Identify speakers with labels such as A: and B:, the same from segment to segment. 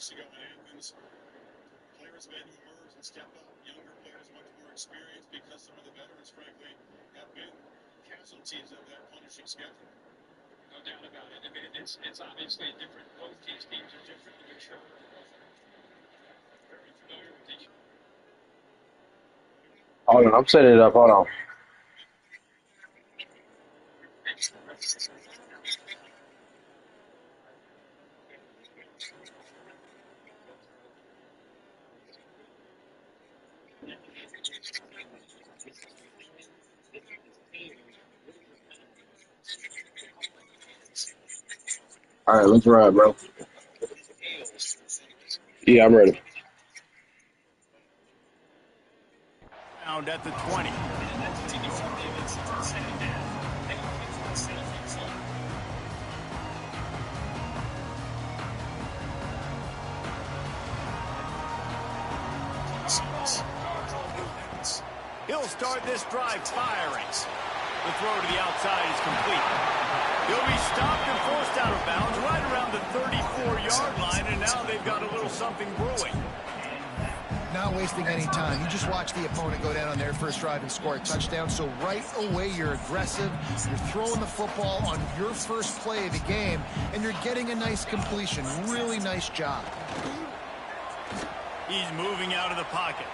A: weeks ago in Athens, players have had to emerge and step up. Younger players, much more experienced, because some of the veterans, frankly, have been casualties of that punishing schedule.
B: No doubt about it. I mean, it's obviously different. Both teams are differently mature. Very familiar with each other.
C: Hold on, I'm setting it up. Hold on. All right, let's ride, bro. Yeah, I'm ready.
D: Down at the 20. He'll start this drive firing. The throw to the outside is complete. He'll be stopped and forced out of bounds right around the 34-yard line, and now they've got a little something brewing.
E: Not wasting any time. You just watch the opponent go down on their first drive and score a touchdown. So right away, you're aggressive. You're throwing the football on your first play of the game, and you're getting a nice completion. Really nice job.
D: He's moving out of the pocket.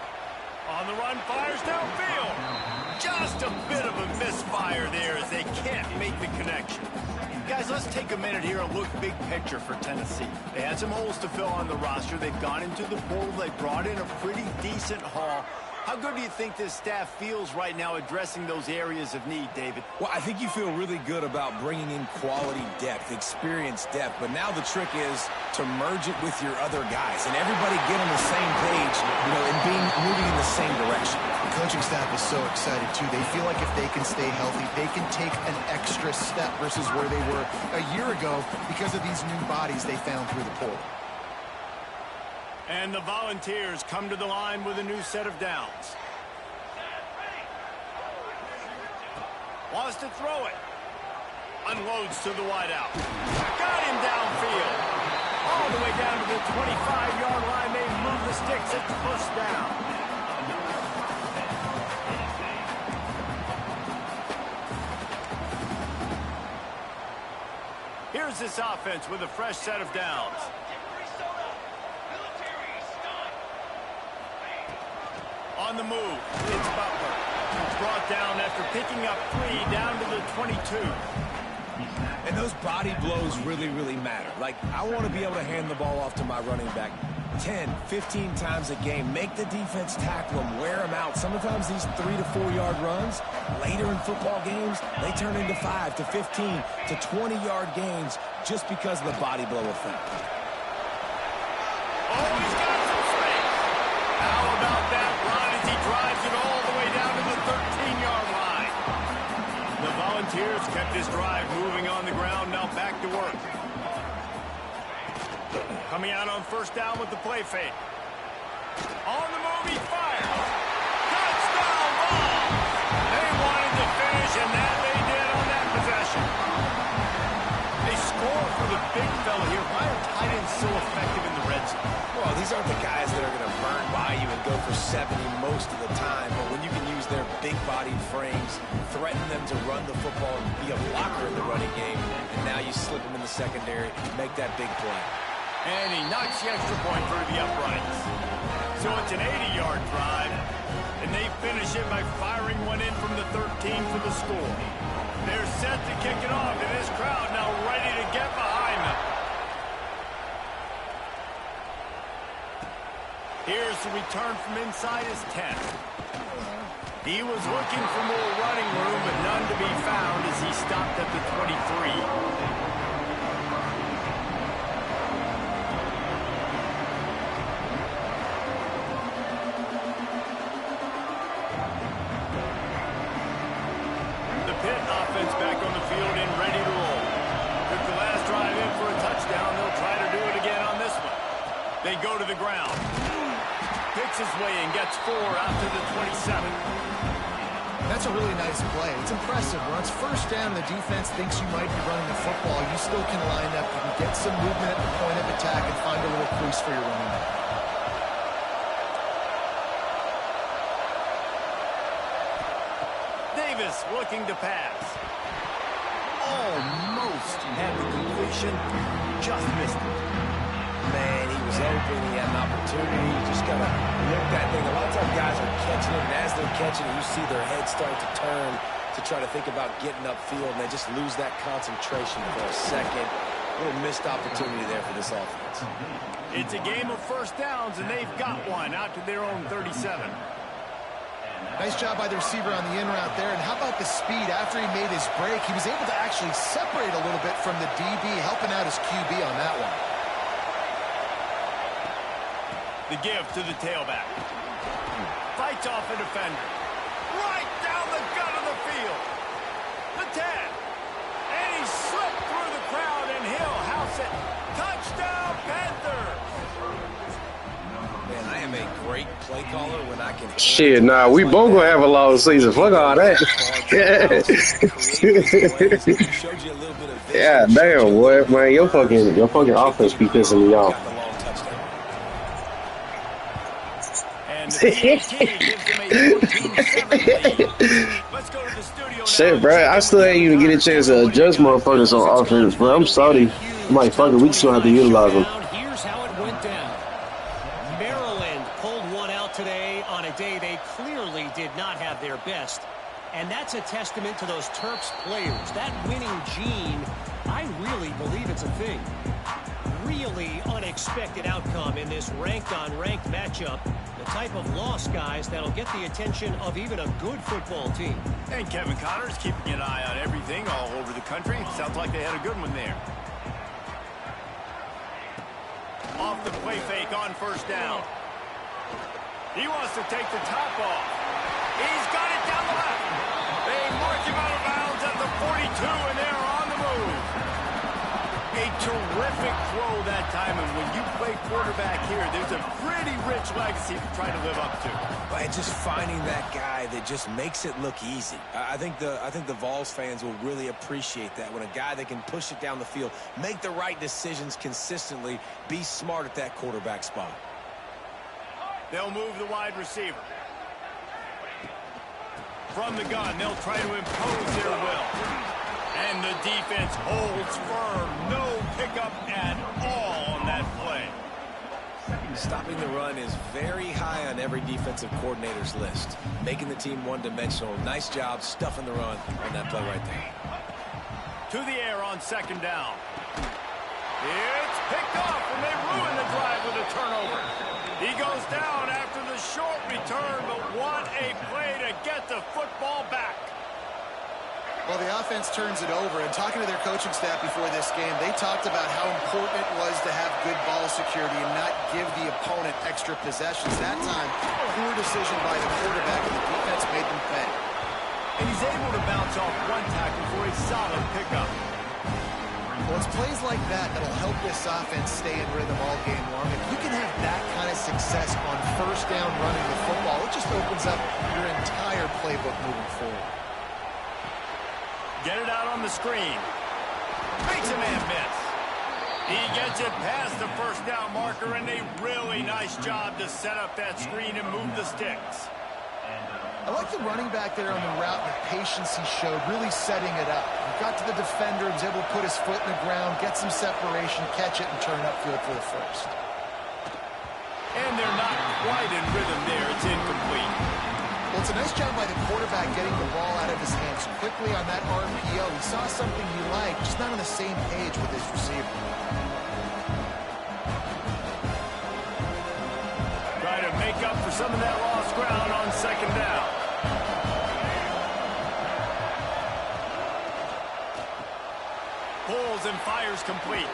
D: On the run, fires downfield. Just a bit of a misfire there as they can't make the connection. Guys, let's take a minute here and look big picture for Tennessee. They had some holes to fill on the roster. They've gone into the portal. They brought in a pretty decent haul. How good do you think this staff feels right now addressing those areas of need, David?
F: Well, I think you feel really good about bringing in quality depth, experience depth, but now the trick is to merge it with your other guys and everybody get on the same page, and moving in the same direction.
E: The coaching staff is so excited, too. They feel like if they can stay healthy, they can take an extra step versus where they were a year ago because of these new bodies they found through the portal.
D: And the Volunteers come to the line with a new set of downs. Wants to throw it. Unloads to the wideout. Got him downfield. All the way down to the 25-yard line. They move the sticks at first down. Here's this offense with a fresh set of downs. On the move, it's Butler. It's brought down after picking up 3 down to the 22.
F: And those body blows really, really matter. Like, I want to be able to hand the ball off to my running back 10, 15 times a game. Make the defense tackle them, wear them out. Sometimes these 3 to 4 yard runs, later in football games, they turn into 5 to 15 to 20-yard gains just because of the body blow effect.
D: Oh, he's got some space. How about that run as he drives it all the way down to the 13-yard line? The Volunteers kept this drive moving on the ground, now back to work. Coming out on first down with the play fake. On the move, he fires. Touchdown ball! They wanted to finish, and that they did on that possession. They score for the big fella here. Why are tight ends so effective in the red zone?
F: Well, these aren't the guys that are going to burn by you and go for 70 most of the time, but when you can use their big-bodied frames, threaten them to run the football and be a blocker in the running game, and now you slip them in the secondary, make that big play.
D: And he knocks the extra point through the uprights. So it's an 80-yard drive, and they finish it by firing one in from the 13 for the score. They're set to kick it off, and this crowd now ready to get behind them. Here's the return from inside his 10. He was looking for more running room, but none to be found as he stopped at the 23. Back on the field and ready to roll. Took the last drive in for a touchdown. They'll try to do it again on this one. They go to the ground. Picks his way and gets 4 out to the 27.
E: That's a really nice play. It's impressive. When it's first down, the defense thinks you might be running the football. You still can line up. You can get some movement at the point of attack and find a little free release for your running back.
D: Davis looking to pass. Almost had the completion, just missed it.
F: Man, he was open. He had an opportunity. You just got to look that thing. A lot of times guys are catching it, and as they're catching it, you see their head start to turn to try to think about getting upfield, and they just lose that concentration for a second. A little missed opportunity there for this offense.
D: It's a game of first downs, and they've got one out to their own 37.
E: Nice job by the receiver on the in route there. And how about the speed? After he made his break, he was able to actually separate a little bit from the DB, helping out his QB on that one.
D: The give to the tailback. Fights off a defender. Right down the gut of the field. The 10. And he slipped through the crowd, and he'll house it. Touchdown, Panthers!
F: Man, I am a great play caller when I can...
C: Shit, nah, we both gonna have a long season. Fuck all that. Yeah, damn, boy, man, your fucking offense be pissing me off. Shit, bro, I still ain't even get a chance to adjust motherfuckers on offense, bro. I'm sorry. I'm like, fuck it, we just gonna have to utilize them.
G: Here's how it went down. Maryland pulled one out today on a day they clearly did not have their best. And that's a testament to those Terps players. That winning gene, I really believe it's a thing. Really unexpected outcome in this ranked-on-ranked matchup. The type of loss, guys, that'll get the attention of even a good football team.
D: And Kevin Connor's keeping an eye on everything all over the country. Sounds like they had a good one there. Off the play fake on first down. He wants to take the top off. He's got it down the left. They mark him out of bounds at the 42, and they're on the move. A terrific throw that time, and when you play quarterback here, there's a pretty rich legacy to try to live up to.
F: By just finding that guy that just makes it look easy. I think the Vols fans will really appreciate that, when a guy that can push it down the field, make the right decisions consistently, be smart at that quarterback spot.
D: They'll move the wide receiver. From the gun, they'll try to impose their will. And the defense holds firm. No pickup at all on that play.
F: Stopping the run is very high on every defensive coordinator's list. Making the team one-dimensional. Nice job stuffing the run on that play right there.
D: To the air on second down. It's picked off, and they ruin the drive with a turnover. He goes down after the short return, but what a play to get the football back.
E: Well, the offense turns it over, and talking to their coaching staff before this game, they talked about how important it was to have good ball security and not give the opponent extra possessions. That time, poor decision by the quarterback, and the defense made them pay.
D: And he's able to bounce off one tackle for a solid pickup.
E: Well, it's plays like that that'll help this offense stay in rhythm all game long. If you can have that kind of success on first down running the football, it just opens up your entire playbook moving forward.
D: Get it out on the screen. Makes a man miss. He gets it past the first down marker, and a really nice job to set up that screen and move the sticks.
E: I like the running back there on the route and the patience he showed, really setting it up. He got to the defender, was able to put his foot in the ground, get some separation, catch it, and turn upfield for the first.
D: And they're not quite in rhythm there. It's incomplete.
E: Well, it's a nice job by the quarterback getting the ball out of his hands quickly on that RPO. He saw something he liked, just not on the same page with his receiver.
D: Try to make up for some of that lost ground on second down. Pulls and fires complete.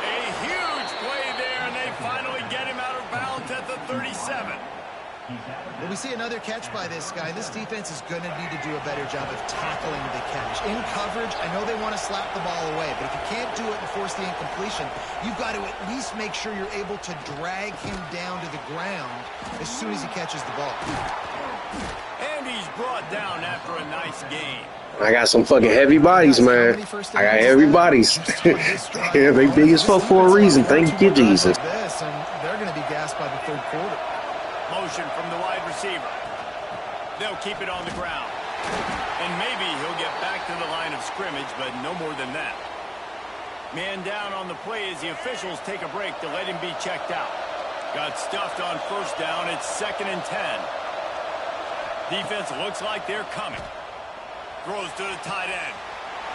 D: A huge play there, and they finally get him out of bounds at the 37.
E: Well, we see another catch by this guy. This defense is going to need to do a better job of tackling the catch. In coverage, I know they want to slap the ball away, but if you can't do it and force the incompletion, you've got to at least make sure you're able to drag him down to the ground as soon as he catches the ball.
D: And he's brought down after a nice game.
C: I got some fucking heavy bodies, man. I got heavy bodies. Yeah, they big as fuck for a reason. Thank you, Jesus.
E: And by the third quarter.
D: Motion from the wide receiver. They'll keep it on the ground. And maybe he'll get back to the line of scrimmage, but no more than that. Man down on the play as the officials take a break to let him be checked out. Got stuffed on first down. It's 2nd and 10. Defense looks like they're coming. Throws to the tight end.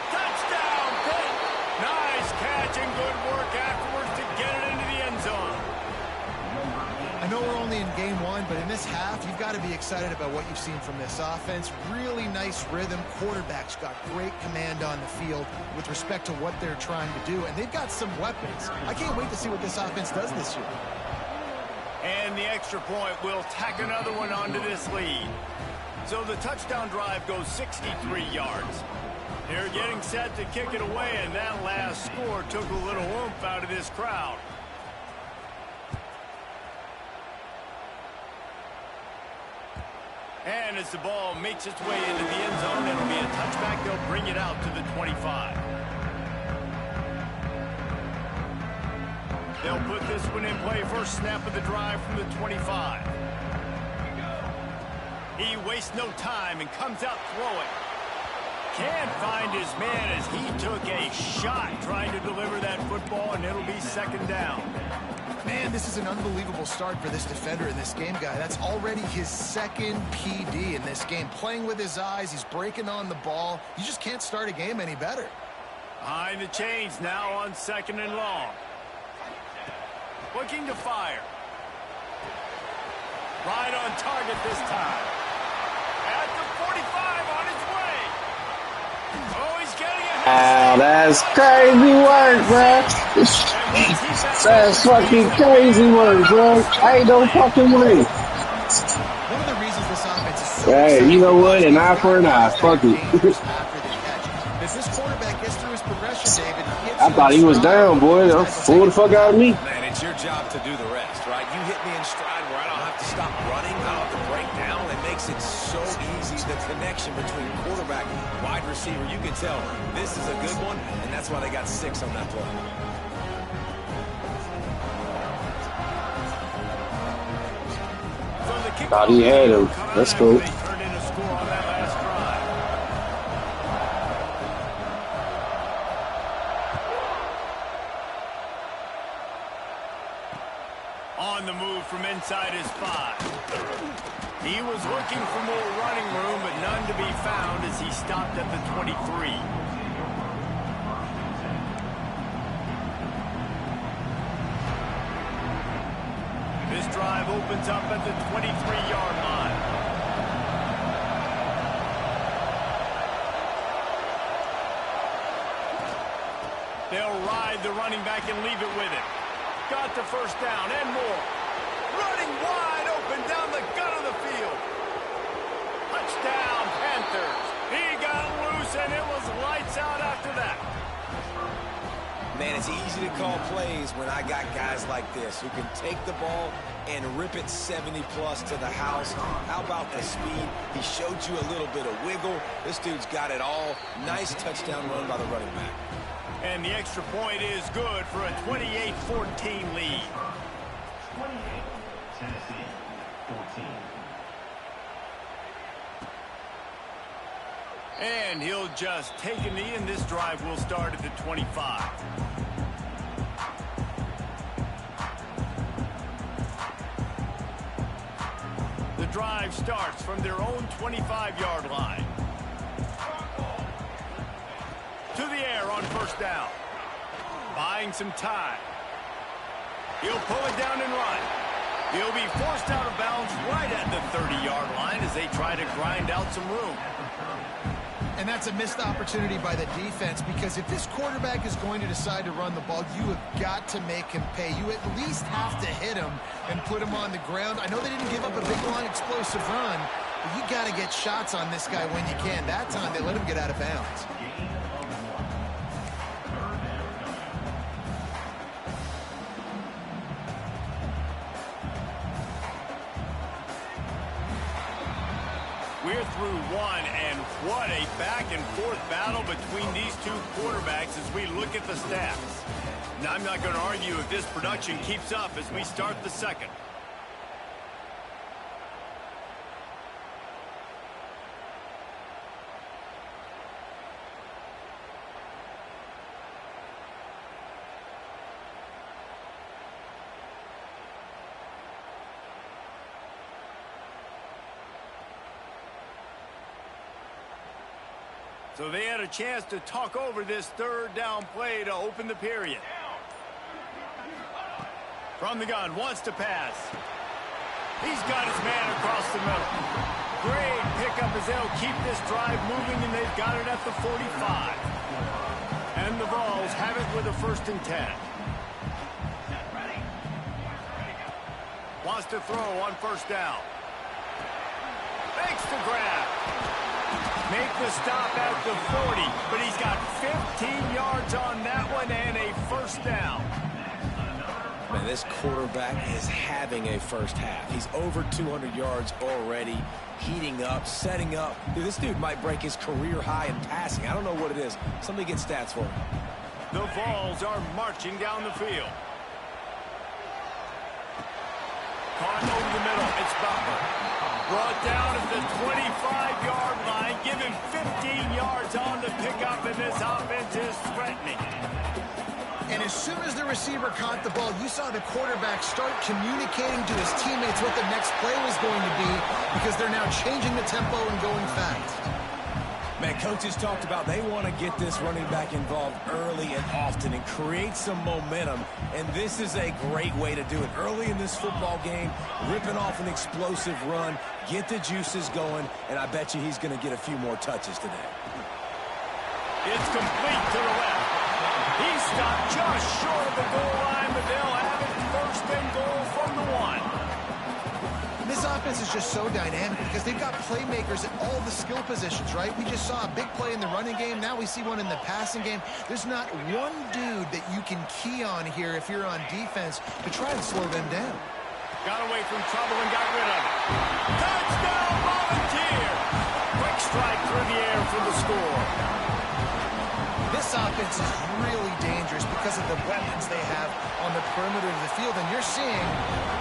D: Touchdown, Pitt! Nice catch and good work afterwards to get it into the end zone.
E: I know we're only in game one, but in this half, you've got to be excited about what you've seen from this offense. Really nice rhythm. Quarterback's got great command on the field with respect to what they're trying to do, and they've got some weapons. I can't wait to see what this offense does this year.
D: And the extra point will tack another one onto this lead. So the touchdown drive goes 63 yards. They're getting set to kick it away, and that last score took a little oomph out of this crowd. And as the ball makes its way into the end zone, it'll be a touchback. They'll bring it out to the 25. They'll put this one in play. First snap of the drive from the 25. He wastes no time and comes out throwing. Can't find his man as he took a shot trying to deliver that football, and it'll be 2nd down.
E: Man, this is an unbelievable start for this defender in this game, guy. That's already his 2nd PD in this game. Playing with his eyes, he's breaking on the ball. You just can't start a game any better.
D: Behind the chains now on 2nd and long. Looking to fire. Right on target this time. At the 45 on his way. Oh, he's getting ahead.
C: Wow, that's crazy work, bro. That's fucking crazy work, bro. Ain't no fucking way.
E: One of the reasons this offense is so
C: Hey, you know what? An eye for an eye. Fuck it.
E: after the catch. If this quarterback gets through his progression, David,
C: I thought he was down, boy. Pull the fuck out of me.
F: Man, it's your job to do the rest, right? You hit me in stride where I don't have to stop running. I don't have to break down. It makes it so easy, the connection between quarterback and wide receiver. You can tell this is a good one, and that's why they got 6 on that play.
C: Thought he had him. Let's go.
D: They turned in a score on that last drive. On the move from inside his 5. He was looking for more running room, but none to be found as he stopped at the 23. This drive opens up at the 23-yard line. They'll ride the running back and leave it with him. Got the first down and more. Running wide open down the gut of the field. Touchdown, Panthers. He got loose, and it was lights out after that.
F: Man, it's easy to call plays when I got guys like this who can take the ball and rip it 70-plus to the house. How about the speed? He showed you a little bit of wiggle. This dude's got it all. Nice touchdown run by the running back.
D: And the extra point is good for a 28-14 lead.
H: 28, Tennessee, 14.
D: And he'll just take a knee, and this drive will start at the 25. The drive starts from their own 25-yard line. To the air on first down. Buying some time. He'll pull it down and run. He'll be forced out of bounds right at the 30-yard line as they try to grind out some room.
E: And that's a missed opportunity by the defense, because if this quarterback is going to decide to run the ball, you have got to make him pay. You at least have to hit him and put him on the ground. I know they didn't give up a big, long, explosive run, but you got to get shots on this guy when you can. That time, they let him get out of bounds.
D: We're through one, and what a back-and-forth battle between these two quarterbacks as we look at the stats. Now, I'm not going to argue if this production keeps up as we start the second. So they had a chance to talk over this third down play to open the period. From the gun, wants to pass. He's got his man across the middle. Great pickup as they'll keep this drive moving, and they've got it at the 45. And the Vols have it with a 1st and 10. Wants to throw on 1st down. Makes the grab. Make the stop at the 40, but he's got 15 yards on that one and a 1st down.
F: Man, this quarterback is having a first half. He's over 200 yards already, heating up, setting up. Dude, this dude might break his career high in passing. I don't know what it is. Somebody get stats for him.
D: The Vols are marching down the field. Caught over the middle. It's Butler. Brought down at the 25-yard line. Give him 15 yards on the pickup, and this offense is threatening.
E: And as soon as the receiver caught the ball, you saw the quarterback start communicating to his teammates what the next play was going to be, because they're now changing the tempo and going fast.
F: Man, coaches talked about they want to get this running back involved early and often and create some momentum, and this is a great way to do it. Early in this football game, ripping off an explosive run, get the juices going, and I bet you he's going to get a few more touches today.
D: It's complete to the left. He stopped just short of the goal line, but they'll have it 1st and goal from the 1.
E: This offense is just so dynamic because they've got playmakers at all the skill positions, right? We just saw a big play in the running game. Now we see one in the passing game. There's not one dude that you can key on here if you're on defense to try and slow them down.
D: Got away from trouble and got rid of it. Touchdown, Volunteer! Quick strike through the air for the score.
E: This offense is really dangerous because of the weapons they have on the perimeter of the field. And you're seeing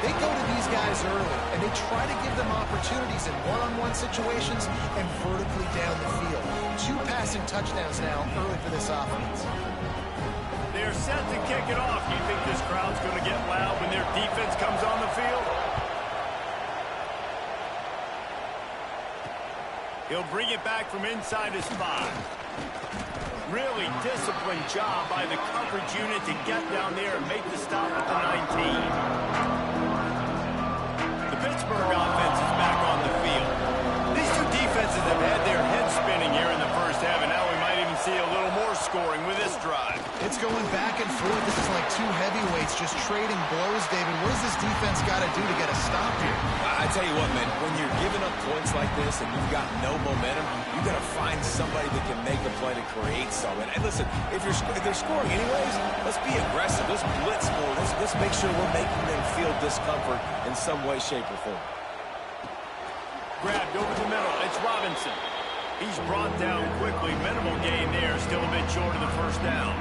E: they go to these guys early, and they try to give them opportunities in one-on-one situations and vertically down the field. 2 passing touchdowns now early for this offense.
D: They're set to kick it off. Do you think this crowd's going to get loud when their defense comes on the field? He'll bring it back from inside his 5. Really disciplined job by the coverage unit to get down there and make the stop at the 19. The Pittsburgh offense is back on the field. These two defenses have had their heads spinning here in the first half, and now we might even see a little more scoring with this drive.
E: It's going back and forth. This is like 2 heavyweights just trading blows, David. What does this defense got to do to get a stop here?
F: I tell you what, man, when you're giving up points like this and you've got no momentum, you got to find somebody that can make a play to create something. And listen, if they're scoring anyways, let's be aggressive. Let's blitz more. Let's make sure we're making them feel discomfort in some way, shape, or form.
D: Grabbed over the middle. It's Robinson. He's brought down quickly. Minimal gain there. Still a bit short of the 1st down.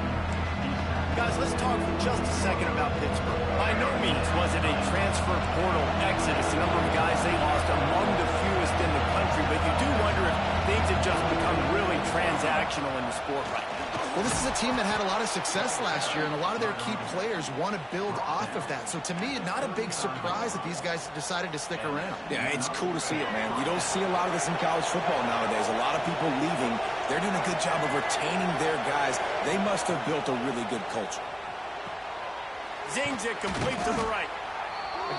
D: Guys, let's talk for just a second about Pittsburgh. By no means was it a transfer portal exodus. The number of guys they lost among the fewest in the country, but you do wonder if things have just become really transactional in the sport right now.
E: Well, this is a team that had a lot of success last year, and a lot of their key players want to build off of that. So to me, not a big surprise that these guys decided to stick around.
F: Yeah, it's cool to see it, man. You don't see a lot of this in college football nowadays. A lot of people leaving. They're doing a good job of retaining their guys. They must have built a really good culture.
D: Zings it complete to the right.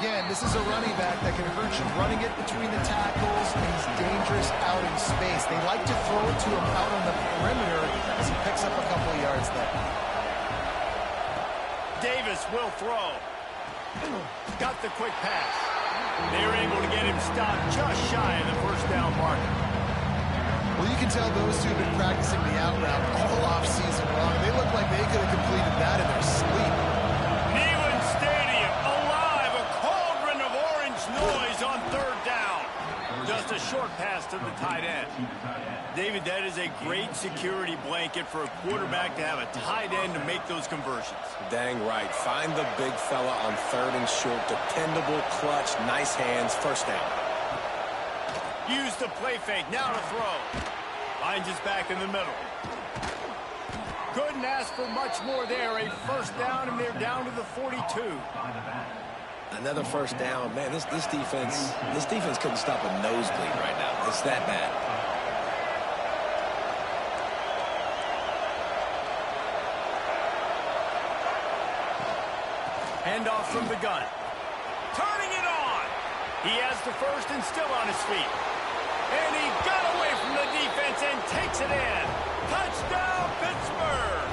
E: Again, this is a running back that can hurt you, running it between the tackles, and he's dangerous out in space. They like to throw it to him out on the perimeter as he picks up a couple of yards there.
D: Davis will throw. Got the quick pass. They're able to get him stopped just shy of the 1st down marker.
E: Well, you can tell those two have been practicing the out route all off-season long. They look like they could have completed that in their sleep.
D: Neyland Stadium, alive, a cauldron of orange noise on 3rd down. Just a short pass to the tight end. David, that is a great security blanket for a quarterback to have a tight end to make those conversions.
F: Dang right. Find the big fella on 3rd and short. Dependable, clutch, nice hands, 1st down.
D: Use the play fake, now to throw. Finds his back in the middle. Couldn't ask for much more there. A 1st down, and they're down to the 42.
F: Another 1st down. Man, this defense couldn't stop a nosebleed right now. It's that bad.
D: Handoff from the gun. Turning it on. He has the first and still on his feet. And he got away from the defense and takes it in. Touchdown, Pittsburgh!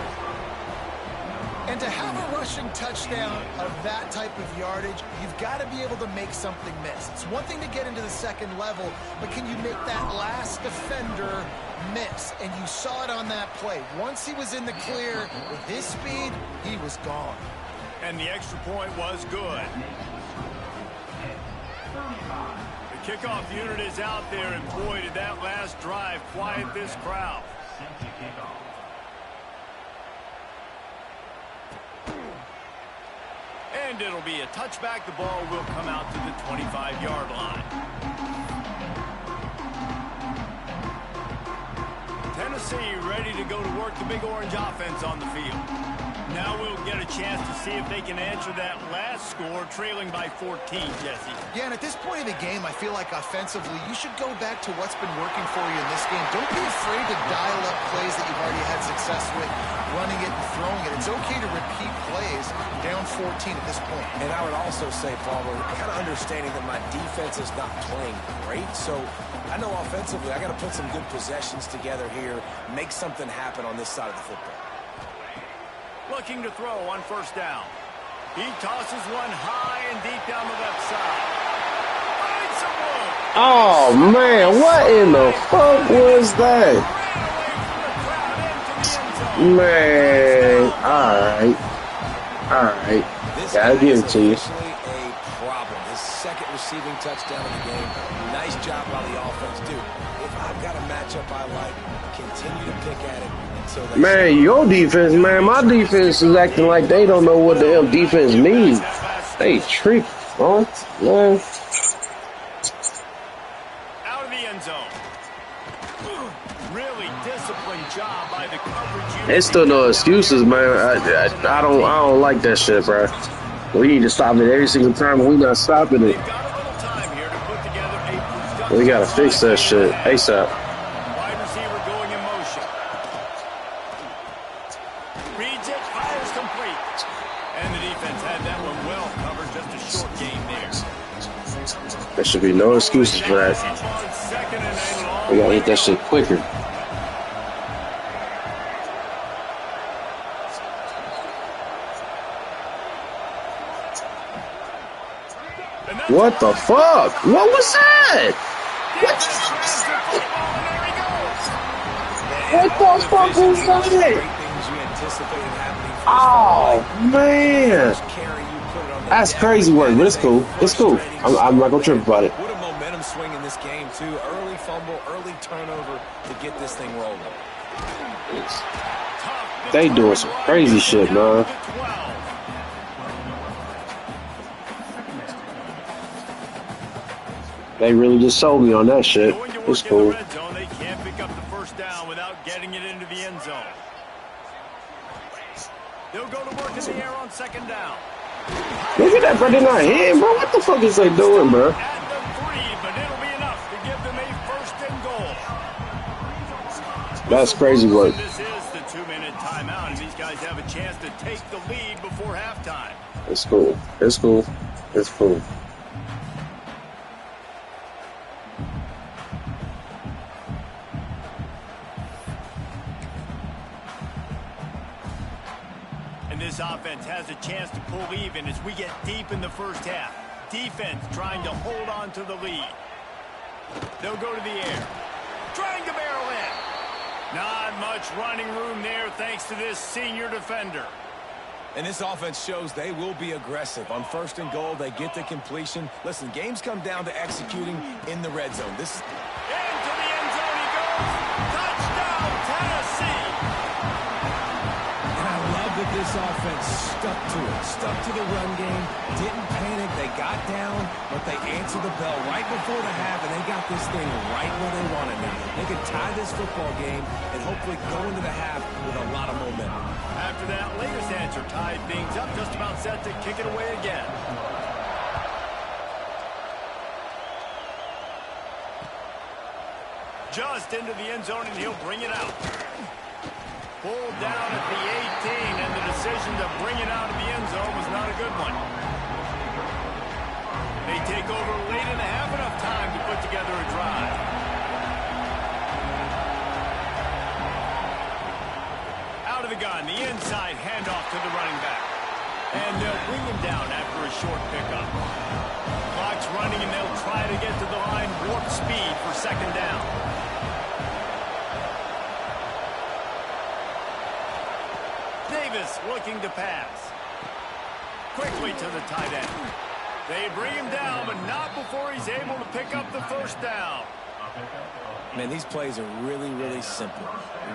E: And to have a rushing touchdown of that type of yardage, you've got to be able to make something miss. It's one thing to get into the second level, but can you make that last defender miss? And you saw it on that play. Once he was in the clear, with his speed, he was gone.
D: And the extra point was good. The kickoff unit is out there, and boy, did that last drive quiet this crowd. And it'll be a touchback. The ball will come out to the 25-yard line. Tennessee ready to go to work the Big Orange offense on the field. Now we'll get a chance to see if they can answer that last score, trailing by 14, Jesse.
E: Yeah, and at this point in the game, I feel like offensively, you should go back to what's been working for you in this game. Don't be afraid to dial up plays that you've already had success with, running it and throwing it. It's okay to repeat plays down 14 at this point.
F: And I would also say, Palmer, kind of understanding that my defense is not playing great, so I know offensively I got to put some good possessions together here, make something happen on this side of the football.
D: Looking to throw on first down. He tosses one high and deep down the left side. Finds some room.
C: Oh, man, what in the fuck was that? Man, all right. Gotta give it to you.
F: A problem. His second receiving touchdown of the game. Nice job by the offense, dude. If I've got a matchup I like, continue to pick at it.
C: Man, your defense, man, my defense is acting like they don't know what the hell defense means. They trick, huh? Man.
D: Out of the end zone. Really disciplined job by the coverage.
C: It's still no excuses, man. I don't like that shit, bro. We need to stop it every single time, and we not stopping it. We gotta fix that shit ASAP.
D: Wide receiver going in motion. Reads it, fires complete. And the defense had that one well covered, just a short game there.
C: There should be no excuses for that. We gotta hit that shit quicker. What the fuck? What was that? What the fuck was that? Oh, man. That's crazy work, but it's cool. It's cool. I'm not gonna trip about it.
F: What a momentum swing in this game, too. Early fumble, early turnover to get this thing rolling.
C: They doing some crazy shit, man. They really just sold me on that shit. It's cool.
D: They can't pick up the first down without getting it into the end zone. They'll go to work in the air on second down.
C: Look at that, bro. They're not hitting, bro. What the fuck is they doing, bro?
D: At the 3, but it'll be enough to give them a first and goal.
C: That's crazy work.
D: This is the 2-minute timeout, and these guys have a chance to take the lead before halftime.
C: It's cool. It's cool. It's cool.
D: And this offense has a chance to pull even as we get deep in the first half. Defense trying to hold on to the lead. They'll go to the air. Trying to barrel in. Not much running room there thanks to this senior defender.
F: And this offense shows they will be aggressive. On first and goal, they get the completion. Listen, games come down to executing in the red zone. This
D: into the end zone he goes. Touchdown, Tennessee.
F: And I love that this offense stuck to it. Stuck to the run game. Didn't panic. They got down, but they answered the bell right before the half, and they got this thing right where they wanted now. They could tie this football game and hopefully go into the half with a lot of momentum.
D: After that latest answer tied things up, just about set to kick it away again. Just into the end zone, and he'll bring it out. Pulled down at the 18, and the decision to bring it out of the end zone was not a good one. They take over late and have enough time to put together a drive. Out of the gun, the inside handoff to the running back. And they'll bring him down after a short pickup. Clock's running, and they'll try to get to the line warp speed for second down. Davis looking to pass. Quickly to the tight end. They bring him down, but not before he's able to pick up the first down.
F: Man, these plays are really, really simple.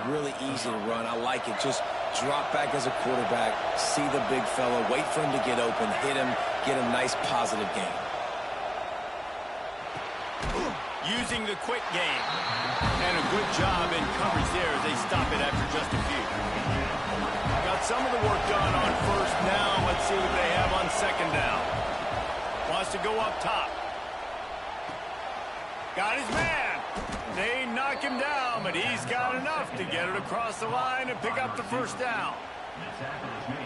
F: Really easy to run. I like it. Just drop back as a quarterback, see the big fella, wait for him to get open, hit him, get a nice positive gain.
D: Using the quick game. And a good job in coverage there as they stop it after just a few. Got some of the work done on first down. Let's see what they have on second down. Wants to go up top. Got his man. They knock him down, but he's got enough to get it across the line and pick up the first down.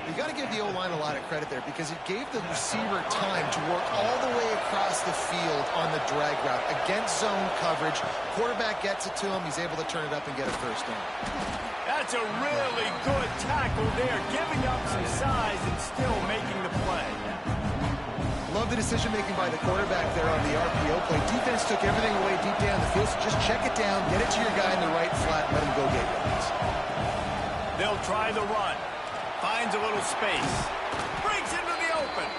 E: You got to give the O-line a lot of credit there because it gave the receiver time to work all the way across the field on the drag route. Against zone coverage, quarterback gets it to him, he's able to turn it up and get a first down.
D: That's a really good tackle there, giving up some size and still making the play.
E: Love the decision-making by the quarterback there on the RPO play. Defense took everything away deep down the field, so just check it down, get it to your guy in the right flat, and let him go get yards.
D: They'll try the run. Finds a little space. Breaks into the open.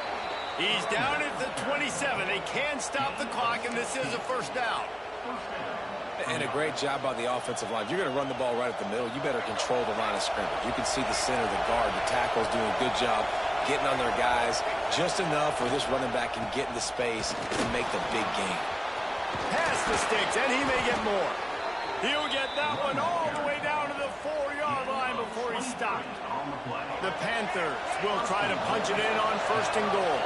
D: He's down at the 27. They can stop the clock, and this is a first down.
F: And a great job by the offensive line. If you're going to run the ball right at the middle, you better control the line of scrimmage. You can see the center, the guard, the tackles doing a good job getting on their guys just enough where this running back can get into space and make the big game.
D: Pass the sticks, and he may get more. He'll get that one all the way down to the 4-yard line before he's stopped. The Panthers will try to punch it in on first and goal.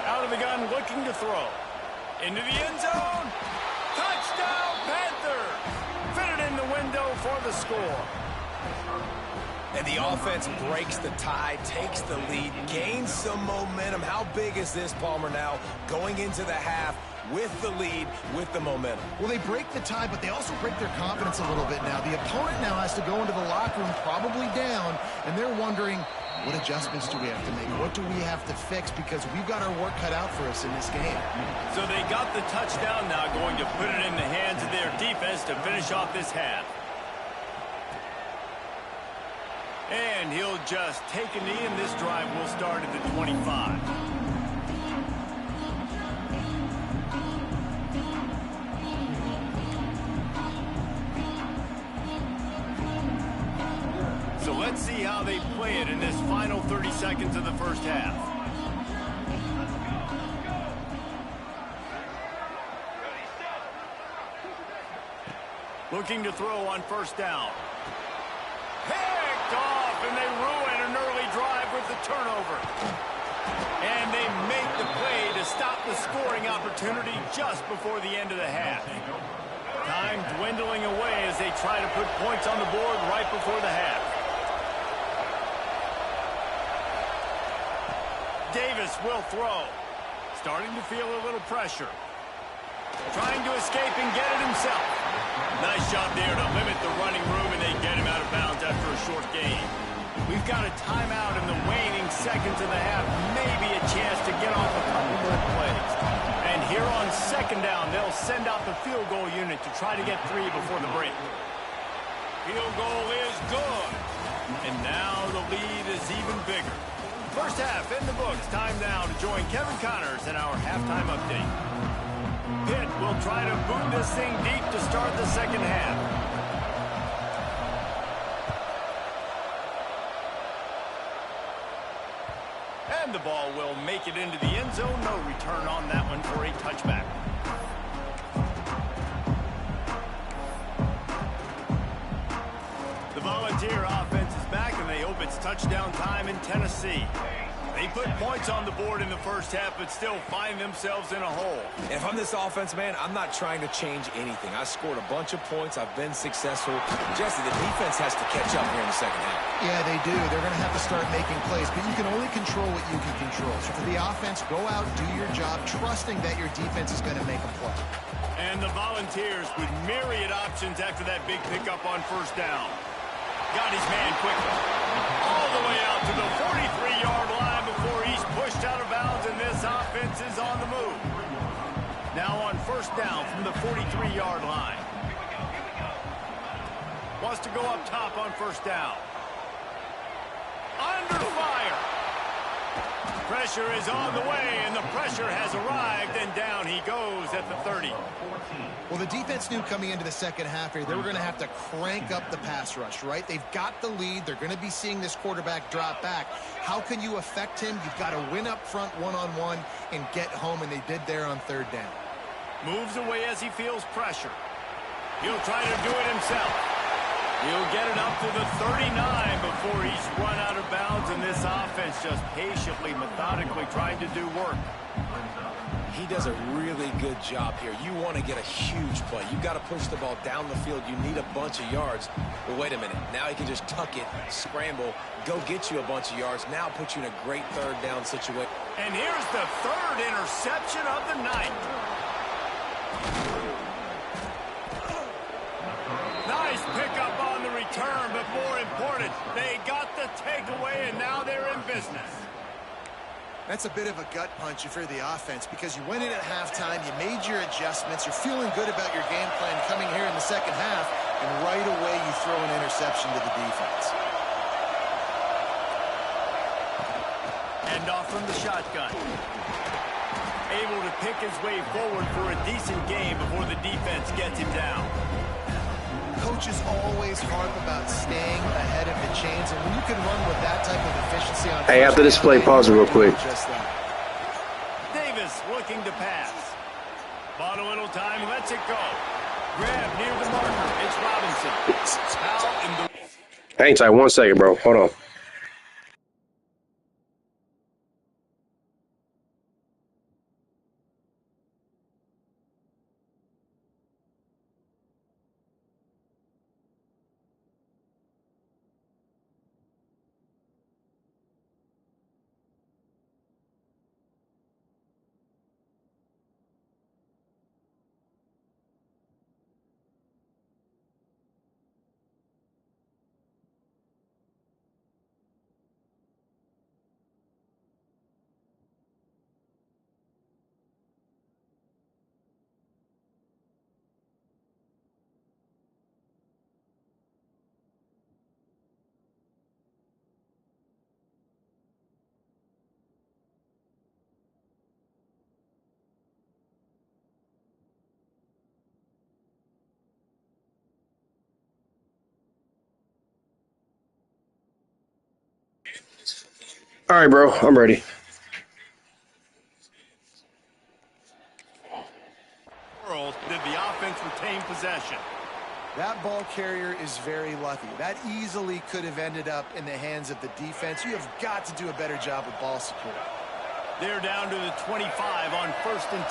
D: Out of the gun, looking to throw. Into the end zone. Touchdown, Panthers! Fitted in the window for the score.
F: And the offense breaks the tie, takes the lead, gains some momentum. How big is this, Palmer, now going into the half with the lead, with the momentum?
E: Well, they break the tie, but they also break their confidence a little bit now. The opponent now has to go into the locker room probably down, and they're wondering, what adjustments do we have to make? What do we have to fix? Because we've got our work cut out for us in this game.
D: So they got the touchdown now, going to put it in the hands of their defense to finish off this half. And he'll just take a knee, and this drive will start at the 25. So let's see how they play it in this final 30 seconds of the first half. Looking to throw on first down. Picked off, and they ruin an early drive with the turnover. And they make the play to stop the scoring opportunity just before the end of the half. Time dwindling away as they try to put points on the board right before the half. Davis will throw. Starting to feel a little pressure. Trying to escape and get it himself. Nice job there to limit the running room, and they get him out of bounds after a short gain. We've got a timeout in the waning seconds of the half. Maybe a chance to get off a couple more plays. And here on second down, they'll send out the field goal unit to try to get 3 before the break. Field goal is good. And now the lead is even bigger. First half in the books. Time now to join Kevin Connors in our halftime update. Pitt will try to boot this thing deep to start the second half. And the ball will make it into the end zone. No return on that one for a touchback. The Volunteer offense is back, and they hope it's touchdown time in Tennessee. They put points on the board in the first half, but still find themselves in a hole.
F: And if I'm this offense, man, I'm not trying to change anything. I scored a bunch of points. I've been successful. Jesse, the defense has to catch up here in the second half.
E: Yeah, they do. They're going to have to start making plays, but you can only control what you can control. So for the offense, go out, do your job, trusting that your defense is going to make a play.
D: And the Volunteers with myriad options after that big pickup on first down. Got his man quickly. All the way out to the 43-yard line before he's pushed out of bounds, and this offense is on the move. Now on first down from the 43-yard line. Wants to go up top on first down. Under fire. Pressure is on the way, and the pressure has arrived, and down he goes at the 30.
E: Well, the defense knew coming into the second half here, they were going to have to crank up the pass rush, right? They've got the lead. They're going to be seeing this quarterback drop back. How can you affect him? You've got to win up front one-on-one and get home, and they did there on third down.
D: Moves away as he feels pressure. He'll try to do it himself. He'll get it up to the 39 before he's run out of bounds, and this offense just patiently, methodically trying to do work.
F: He does a really good job here. You want to get a huge play. You've got to push the ball down the field. You need a bunch of yards. But wait a minute. Now he can just tuck it, scramble, go get you a bunch of yards. Now put you in a great third down situation.
D: And here's the third interception of the night. Nice pickup on the return, but more important, they got the takeaway, and now they're in business.
E: That's a bit of a gut punch for the offense because you went in at halftime, you made your adjustments, you're feeling good about your game plan coming here in the second half, and right away you throw an interception to the defense.
D: And off from the shotgun. Able to pick his way forward for a decent game before the defense gets him down.
E: Coaches always harp about staying ahead of the chains, and when you can run with that type of efficiency on
C: Hey, after this play, pause it real quick.
D: Davis looking to pass. Bought a little time, lets it go. Grab near the marker. It's Robinson. Out in the...
C: Hang tight 1 second, bro. Hold on. All right, bro. I'm ready.
D: Did the offense retain possession?
E: That ball carrier is very lucky. That easily could have ended up in the hands of the defense. You have got to do a better job with ball security.
D: They're down to the 25 on 1st and